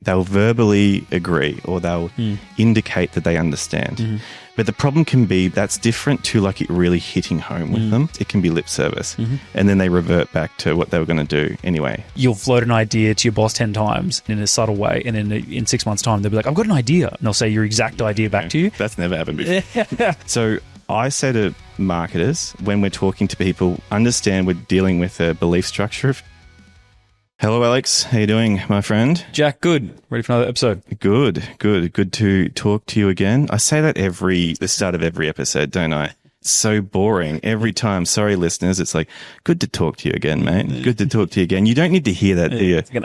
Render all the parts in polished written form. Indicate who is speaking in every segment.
Speaker 1: They'll verbally agree or they'll indicate that they understand. But the problem can be that's different to like it really hitting home with them. It can be lip service. And then they revert back to what they were going to do anyway.
Speaker 2: You'll float an idea to your boss 10 times in a subtle way. And then in 6 months' time, they'll be like, I've got an idea. And they'll say your exact idea back to you.
Speaker 1: That's never happened before. So I say to marketers, when we're talking to people, understand we're dealing with a belief structure. Hello, Alex. How you doing, my friend?
Speaker 2: Jack, good. Ready for another episode?
Speaker 1: Good to talk to you again. I say that the start of every episode, don't I? So boring every time. Sorry, listeners. It's like, good to talk to you again, mate. Good to talk to you again. You don't need to hear that, do you?
Speaker 2: It's like an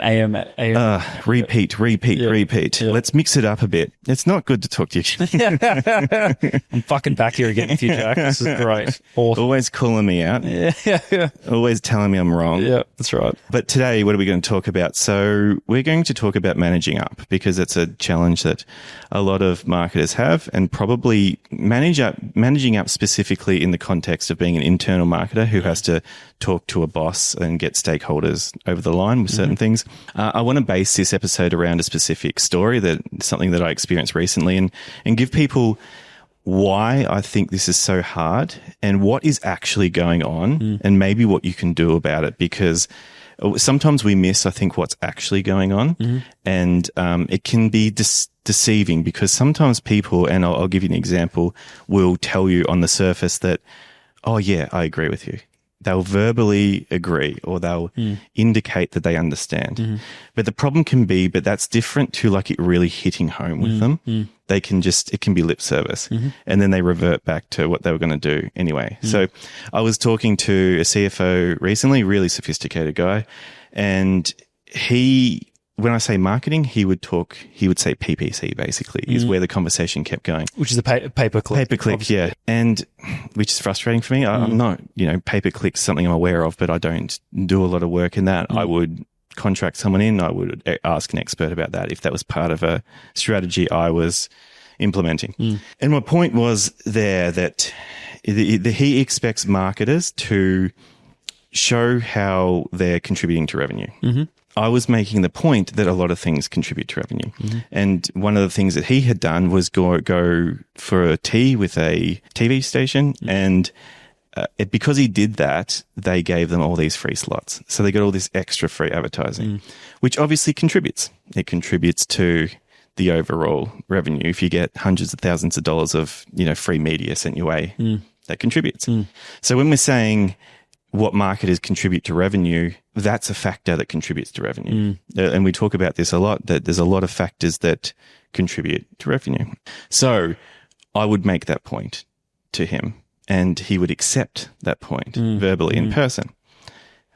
Speaker 2: AM.
Speaker 1: Repeat.
Speaker 2: Yeah.
Speaker 1: Let's mix it up a bit. It's not good to talk to you.
Speaker 2: I'm fucking back here again with you, Jack. This is great. Awesome.
Speaker 1: Always calling me out.
Speaker 2: Yeah.
Speaker 1: Always telling me I'm wrong.
Speaker 2: Yeah, that's right.
Speaker 1: But today, what are we going to talk about? So we're going to talk about managing up because it's a challenge that a lot of marketers have, and probably managing up specifically in the context of being an internal marketer who has to talk to a boss and get stakeholders over the line with certain things. I want to base this episode around a specific story, something that I experienced recently, and give people why I think this is so hard and what is actually going on and maybe what you can do about it, because sometimes we miss, I think, what's actually going on, and it can be deceiving because sometimes people, and I'll give you an example, will tell you on the surface that, oh yeah, I agree with you. They'll verbally agree or they'll indicate that they understand. But the problem can be, but that's different to like it really hitting home with them. It can be lip service. And then they revert back to what they were going to do anyway. So I was talking to a CFO recently, really sophisticated guy. And when I say marketing, he would say PPC basically is where the conversation kept going.
Speaker 2: Which is a pay-per-click.
Speaker 1: Pay-per-click, obviously. Yeah. And which is frustrating for me. I'm not, pay-per-click's something I'm aware of, but I don't do a lot of work in that. I would contract someone in. I would ask an expert about that if that was part of a strategy I was implementing. And my point was there that he expects marketers to show how they're contributing to revenue. I was making the point that a lot of things contribute to revenue. And one of the things that he had done was go for a tea with a TV station. And because he did that, they gave them all these free slots. So they got all this extra free advertising, which obviously contributes. It contributes to the overall revenue. If you get hundreds of thousands of dollars of, free media sent your way, that contributes. So when we're saying what marketers contribute to revenue, that's a factor that contributes to revenue. And we talk about this a lot, that there's a lot of factors that contribute to revenue. So I would make that point to him and he would accept that point verbally in person.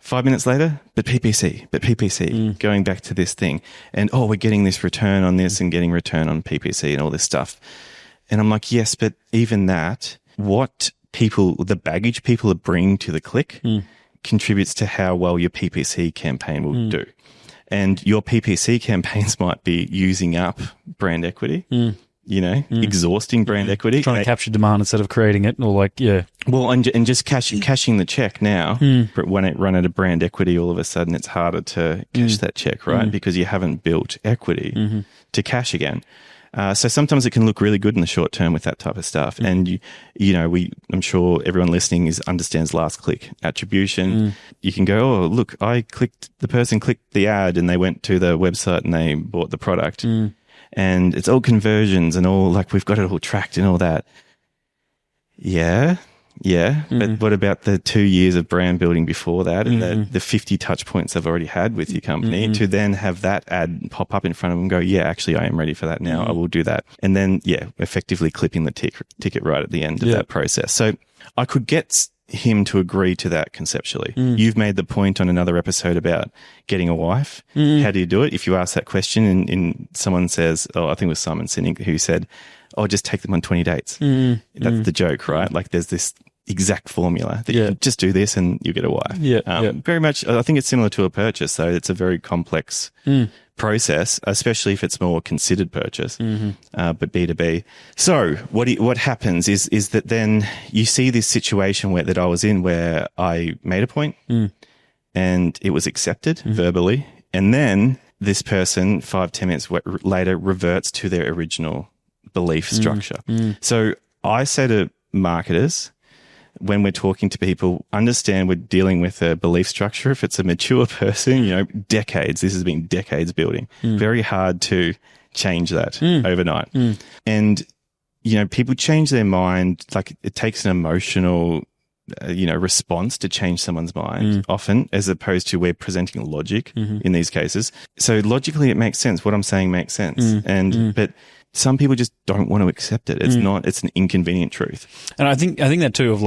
Speaker 1: 5 minutes later, but PPC, going back to this thing. And, we're getting this return on this and getting return on PPC and all this stuff. And I'm like, yes, but even that, the baggage people are bringing to the click contributes to how well your PPC campaign will do. And your PPC campaigns might be using up brand equity, exhausting brand equity.
Speaker 2: Trying to capture demand instead of creating it, or
Speaker 1: Well, and just cashing the check now. But when it run out of brand equity, all of a sudden it's harder to cash that check, right? Because you haven't built equity to cash again. So sometimes it can look really good in the short term with that type of stuff. And, I'm sure everyone listening understands last click attribution. You can go, oh, look, the person clicked the ad and they went to the website and they bought the product. And it's all conversions and all, we've got it all tracked and all that. Yeah. But what about the 2 years of brand building before that and the 50 touch points I've already had with your company to then have that ad pop up in front of them and go, yeah, actually I am ready for that now. I will do that. And then, effectively clipping the ticket right at the end of that process. So I could get him to agree to that conceptually. You've made the point on another episode about getting a wife. How do you do it? If you ask that question and someone says, I think it was Simon Sinek who said, just take them on 20 dates. That's the joke, right? There's this exact formula that you just do this and you get a wife. Very much, I think it's similar to a purchase, though. It's a very complex process, especially if it's more considered purchase, but B2B. So what happens is that then you see this situation that I was in where I made a point and it was accepted verbally. And then this person 5-10 minutes later reverts to their original belief structure. So I say to marketers, when we're talking to people, understand we're dealing with a belief structure. If it's a mature person, decades, this has been decades building, very hard to change that overnight. And, people change their mind. Like, it takes an emotional, response to change someone's mind often, as opposed to we're presenting logic in these cases. So logically it makes sense. What I'm saying makes sense. But some people just don't want to accept it. It's it's an inconvenient truth.
Speaker 2: And I think that too of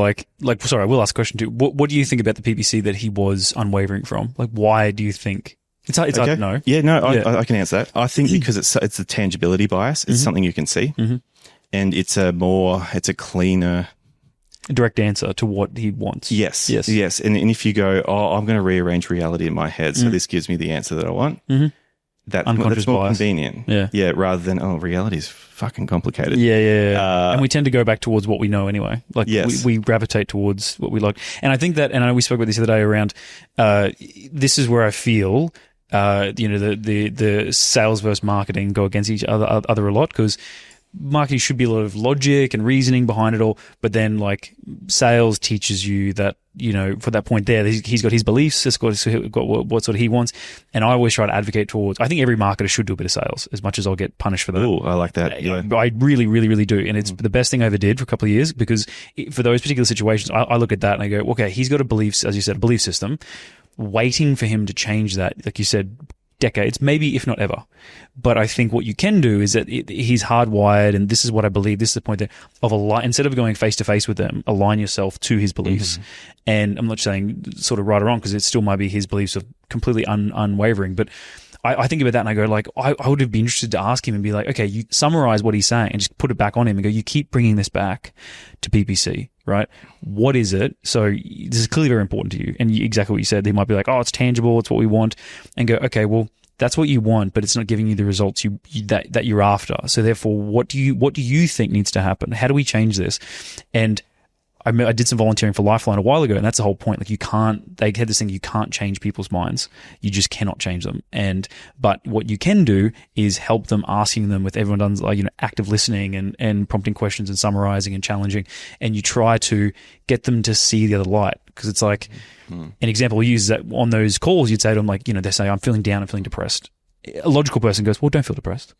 Speaker 2: sorry, I will ask a question too. What do you think about the PPC that he was unwavering from? Like, why do you think it's hard to know?
Speaker 1: Yeah, no, I can answer that. I think because it's the tangibility bias. It's something you can see. And it's a cleaner,
Speaker 2: direct answer to what he wants.
Speaker 1: Yes. And if you go, I'm going to rearrange reality in my head, so this gives me the answer that I want. That's more
Speaker 2: bias.
Speaker 1: Convenient. Yeah, rather than, reality is fucking complicated.
Speaker 2: Yeah. And we tend to go back towards what we know anyway. Like, we gravitate towards what we like. And I think that, and I know we spoke about this the other day around, this is where I feel, the sales versus marketing go against each other a lot, because marketing should be a lot of logic and reasoning behind it all, but then sales teaches you that, for that point there, he's got his beliefs, he's got what sort of he wants. And I always try to advocate towards, I think every marketer should do a bit of sales, as much as I'll get punished for that.
Speaker 1: Oh, I like that. Yeah.
Speaker 2: I really, really, really do. And it's the best thing I ever did for a couple of years, because for those particular situations, I look at that and I go, okay, he's got a belief, as you said, a belief system, waiting for him to change that, like you said, decades, maybe if not ever. But I think what you can do is that he's hardwired, and this is what I believe, this is the point there, of instead of going face to face with them, align yourself to his beliefs. And I'm not saying sort of right or wrong, because it still might be his beliefs of completely unwavering, but I think about that and I go I would have been interested to ask him and be like, okay, you summarize what he's saying and just put it back on him and go, you keep bringing this back to PPC, right? What is it? So this is clearly very important to you. And exactly what you said, they might be like, it's tangible, it's what we want, and go, okay, well, that's what you want, but it's not giving you the results that you're after. So therefore, what do you think needs to happen? How do we change this? And I did some volunteering for Lifeline a while ago, and that's the whole point. Like, they had this thing, you can't change people's minds. You just cannot change them. But what you can do is help them, asking them, with everyone done, active listening and prompting questions and summarizing and challenging. And you try to get them to see the other light. Because it's like, an example we use is that on those calls, you'd say to them, they say, I'm feeling down, I'm feeling depressed. A logical person goes, well, don't feel depressed.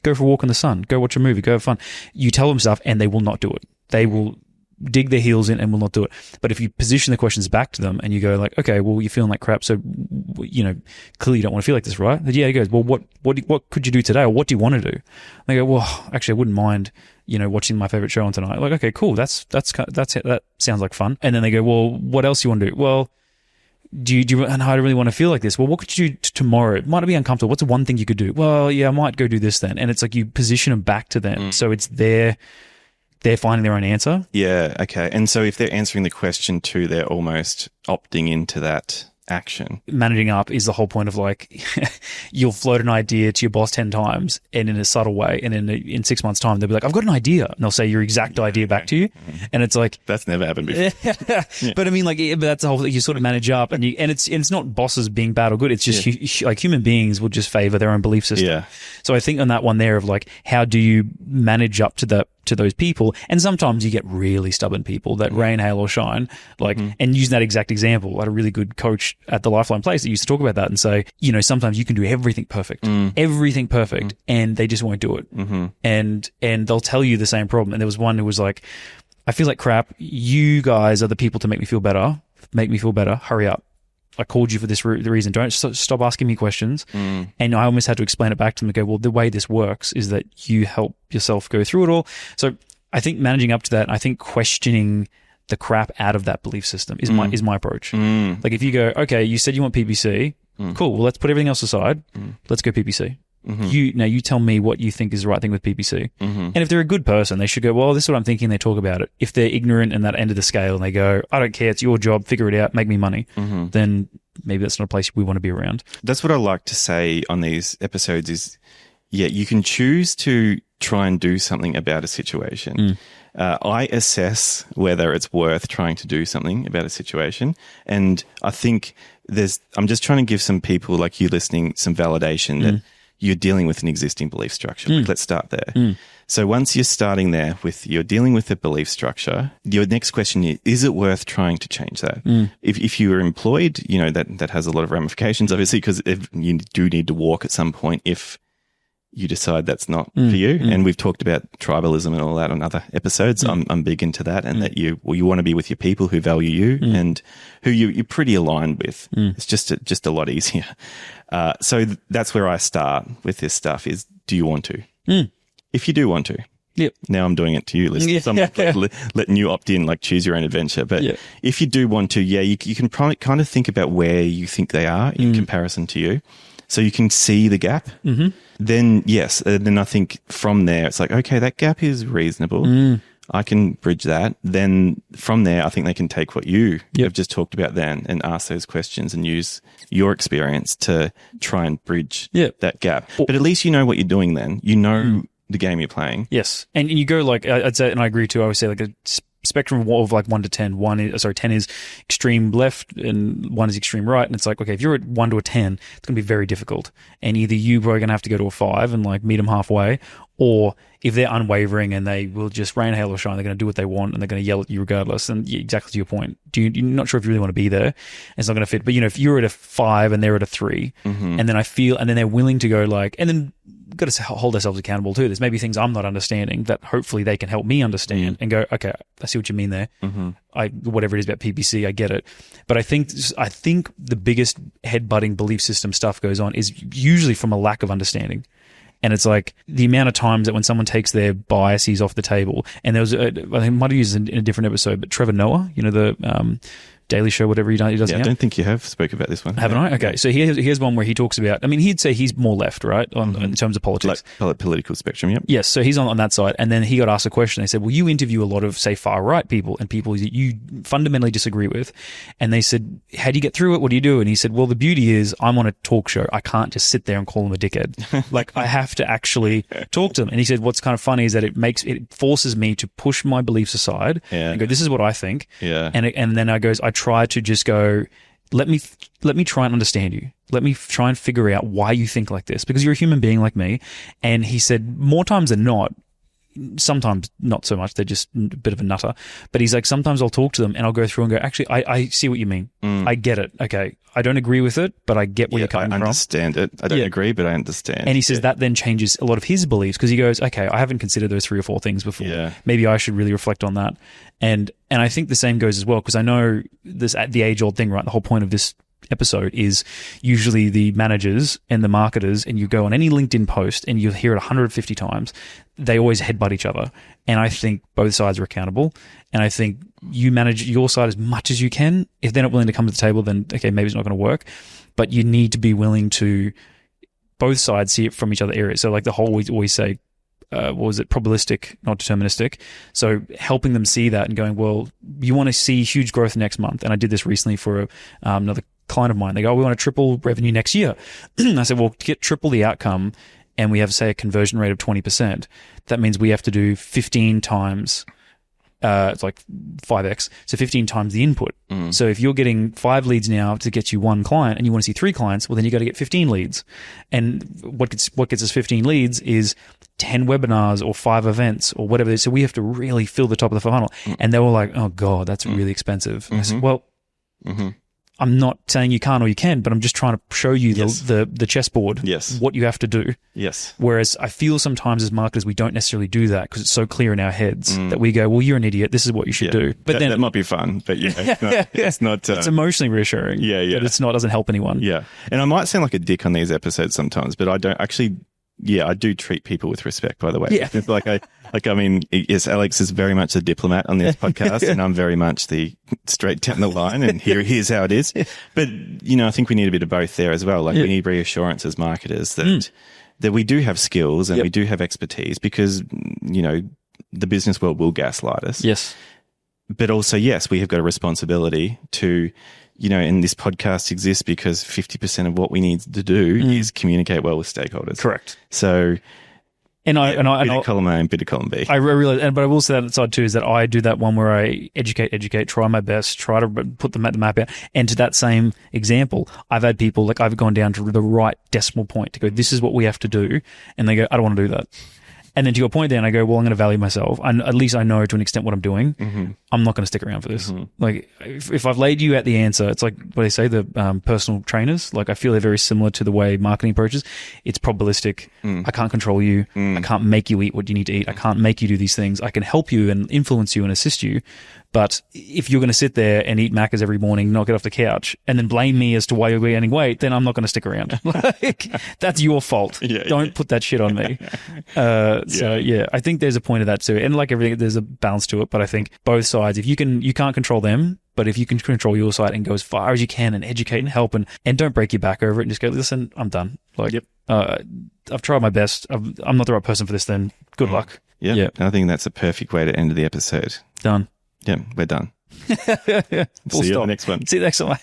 Speaker 2: Go for a walk in the sun. Go watch a movie. Go have fun. You tell them stuff and they will not do it. They will dig their heels in and will not do it. But if you position the questions back to them and you go okay, well, you're feeling like crap, so clearly you don't want to feel like this, right? And he goes, well, what could you do today, or what do you want to do? And they go, well, actually, I wouldn't mind watching my favorite show on tonight. Like, okay, cool, that sounds like fun. And then they go, well, what else do you want to do? Well, do you and I don't really want to feel like this. Well, what could you do tomorrow? It might be uncomfortable. What's the one thing you could do? Well, yeah, I might go do this then. And it's like you position them back to them, so it's they're finding their own answer.
Speaker 1: Yeah, okay. And so if they're answering the question too, they're almost opting into that action.
Speaker 2: Managing up is the whole point of you'll float an idea to your boss 10 times and in a subtle way, and in 6 months' time they'll be like, I've got an idea, and they'll say your exact idea back to you, and it's like,
Speaker 1: that's never happened before.
Speaker 2: But I mean, but that's the whole thing. You sort of manage up, and it's not bosses being bad or good. It's just human beings will just favor their own belief system.
Speaker 1: Yeah.
Speaker 2: So I think on that one there of how do you manage up to those people? And sometimes you get really stubborn people that rain, hail, or shine. And using that exact example, I had a really good coach at the Lifeline place that used to talk about that and say, sometimes you can do everything perfect, and they just won't do it. And they'll tell you the same problem. And there was one who was like, I feel like crap. You guys are the people to make me feel better. Hurry up. I called you for this reason. Don't stop asking me questions. And I almost had to explain it back to them and go, well, the way this works is that you help yourself go through it all. So I think managing up to that, I think questioning the crap out of that belief system is my approach. Like, if you go, okay, you said you want PPC, cool, well, let's put everything else aside. Let's go PPC. You tell me what you think is the right thing with PPC. And if they're a good person, they should go, well, this is what I'm thinking. They talk about it. If they're ignorant in that end of the scale and they go, I don't care, it's your job, figure it out, make me money, then maybe that's not a place we want to be around. That's
Speaker 1: what I like to say on these episodes is, you can choose to try and do something about a situation. I assess whether it's worth trying to do something about a situation. And I think I'm just trying to give some people like you listening some validation that you're dealing with an existing belief structure. Like, let's start there. So once you're starting there with you're dealing with a belief structure, your next question is it worth trying to change that? If you are employed, you know, that has a lot of ramifications, obviously, because you do need to walk at some point if you decide that's not for you. And we've talked about tribalism and all that on other episodes. I'm big into that, and that you want to be with your people who value you and who you're pretty aligned with. It's just a lot easier. So that's where I start with this stuff is, do you want to? If you do want to.
Speaker 2: Yep.
Speaker 1: Now I'm doing it to you, listeners. I'm letting you opt in, like choose your own adventure. But if you do want to, you can probably kind of think about where you think they are in comparison to you. So you can see the gap. Then, yes, then I think from there, it's like, okay, that gap is reasonable. I can bridge that. Then from there, I think they can take what you have just talked about then and ask those questions and use your experience to try and bridge that gap. But at least you know what you're doing then. You know the game you're playing.
Speaker 2: Yes. And you go like, I'd say, and I agree too, I would say like a spectrum of like 1 to 10. 10 is extreme left and 1 is extreme right. And it's like, okay, if you're at 1 to a 10, it's going to be very difficult. And either you're probably going to have to go to a 5 and like meet them halfway, or if they're unwavering and they will just rain, hail or shine, they're going to do what they want and they're going to yell at you regardless. And exactly to your point, you're not sure if you really want to be there. It's not going to fit. But you know, if you're at a 5 and they're at a 3, and then and then they're willing to go like, and then got to hold ourselves accountable too. There's maybe things I'm not understanding that hopefully they can help me understand and go, okay, I see what you mean there. Whatever it is about PPC, I get it. But I think the biggest headbutting belief system stuff goes on is usually from a lack of understanding. And it's like the amount of times that when someone takes their biases off the table, and there was, I think I might have used it in a different episode, but Trevor Noah, you know, the Daily Show, whatever he does.
Speaker 1: I don't think you have spoke about this one.
Speaker 2: Haven't I? Okay. So here's one where he talks about, I mean, he'd say he's more left, right, in terms of politics.
Speaker 1: Like political spectrum, yep.
Speaker 2: Yes. So he's on that side. And then he got asked a question. They said, well, you interview a lot of, say, far right people and people that you fundamentally disagree with. And they said, how do you get through it? What do you do? And he said, well, the beauty is I'm on a talk show. I can't just sit there and call them a dickhead. Like, I have to actually talk to them. And he said, what's kind of funny is that it forces me to push my beliefs aside and go, this is what I think. Yeah. And then I try to just go, let me try and understand you. Let me try and figure out why you think like this, because you're a human being like me. And he said, more times than not, sometimes not so much, they're just a bit of a nutter, but he's like, sometimes I'll talk to them and I'll go through and go, actually, I see what you mean. I get it. Okay. I don't agree with it, but I get where you're coming from.
Speaker 1: I understand it. I don't agree, but I understand.
Speaker 2: And he says that then changes a lot of his beliefs, because he goes, okay, I haven't considered those 3 or 4 things before. Yeah. Maybe I should really reflect on that. And I think the same goes as well, because I know this, the age-old thing, right? The whole point of this episode is usually the managers and the marketers, and you go on any LinkedIn post and you'll hear it 150 times, they always headbutt each other. And I think both sides are accountable. And I think you manage your side as much as you can. If they're not willing to come to the table, then okay, maybe it's not going to work. But you need to be willing to both sides see it from each other areas. So like the whole, we always say, what was it? Probabilistic, not deterministic. So helping them see that and going, well, you want to see huge growth next month. And I did this recently for another client of mine. They go, oh, we want to triple revenue next year. I said, well, to get triple the outcome, and we have, say, a conversion rate of 20%, that means we have to do 15 times, it's like 5x, so 15 times the input. So if you're getting 5 leads now to get you 1 client and you want to see 3 clients, well, then you got to get 15 leads. And what gets us 15 leads is 10 webinars or 5 events or whatever. So we have to really fill the top of the funnel. And they were like, oh God, that's really expensive. I said, well, I'm not saying you can't or you can, but I'm just trying to show you the chessboard, what you have to do. Yes. Whereas I feel sometimes as marketers, we don't necessarily do that because it's so clear in our heads that we go, well, you're an idiot. This is what you should do. But then
Speaker 1: that might be fun, but it's not.
Speaker 2: It's emotionally reassuring. But it's not, doesn't help anyone.
Speaker 1: Yeah. And I might sound like a dick on these episodes sometimes, but I don't actually. Yeah, I do treat people with respect, by the way. Yeah. I mean, yes, Alex is very much a diplomat on this podcast, and I'm very much the straight down the line, and here's how it is. But, you know, I think we need a bit of both there as well. Like, we need reassurance as marketers that we do have skills and we do have expertise, because, you know, the business world will gaslight us. Yes. But also, yes, we have got a responsibility to, you know, and this podcast exists because 50% of what we need to do is communicate well with stakeholders.
Speaker 2: Correct.
Speaker 1: So
Speaker 2: And
Speaker 1: bit
Speaker 2: I
Speaker 1: of column A and bit of column B.
Speaker 2: I realize, but I will say that side too is that I do that one where I educate, try my best, try to put the map out. And to that same example, I've had people, like I've gone down to the right decimal point to go, this is what we have to do. And they go, I don't want to do that. And then to your point then, I go, well, I'm going to value myself. At least I know to an extent what I'm doing.
Speaker 1: Mm-hmm.
Speaker 2: I'm not going to stick around for this. Mm-hmm. Like, if I've laid you out the answer, it's like what they say, the personal trainers. Like, I feel they're very similar to the way marketing approaches. It's probabilistic. I can't control you. I can't make you eat what you need to eat. I can't make you do these things. I can help you and influence you and assist you. But if you're going to sit there and eat Maccas every morning, not get off the couch, and then blame me as to why you're gaining weight, then I'm not going to stick around. Like, that's your fault. Don't put that shit on me. So yeah, I think there's a point of that too. And like everything, there's a balance to it. But I think both sides, if you can't control them, but if you can control your side and go as far as you can and educate and help and don't break your back over it and just go, listen, I'm done. Like, I've tried my best. I'm not the right person for this. Then good luck.
Speaker 1: Yeah. I think that's a perfect way to end the episode.
Speaker 2: Done.
Speaker 1: Yeah, we're done.
Speaker 2: Full
Speaker 1: See you
Speaker 2: stop.
Speaker 1: on the next one.
Speaker 2: See you next one.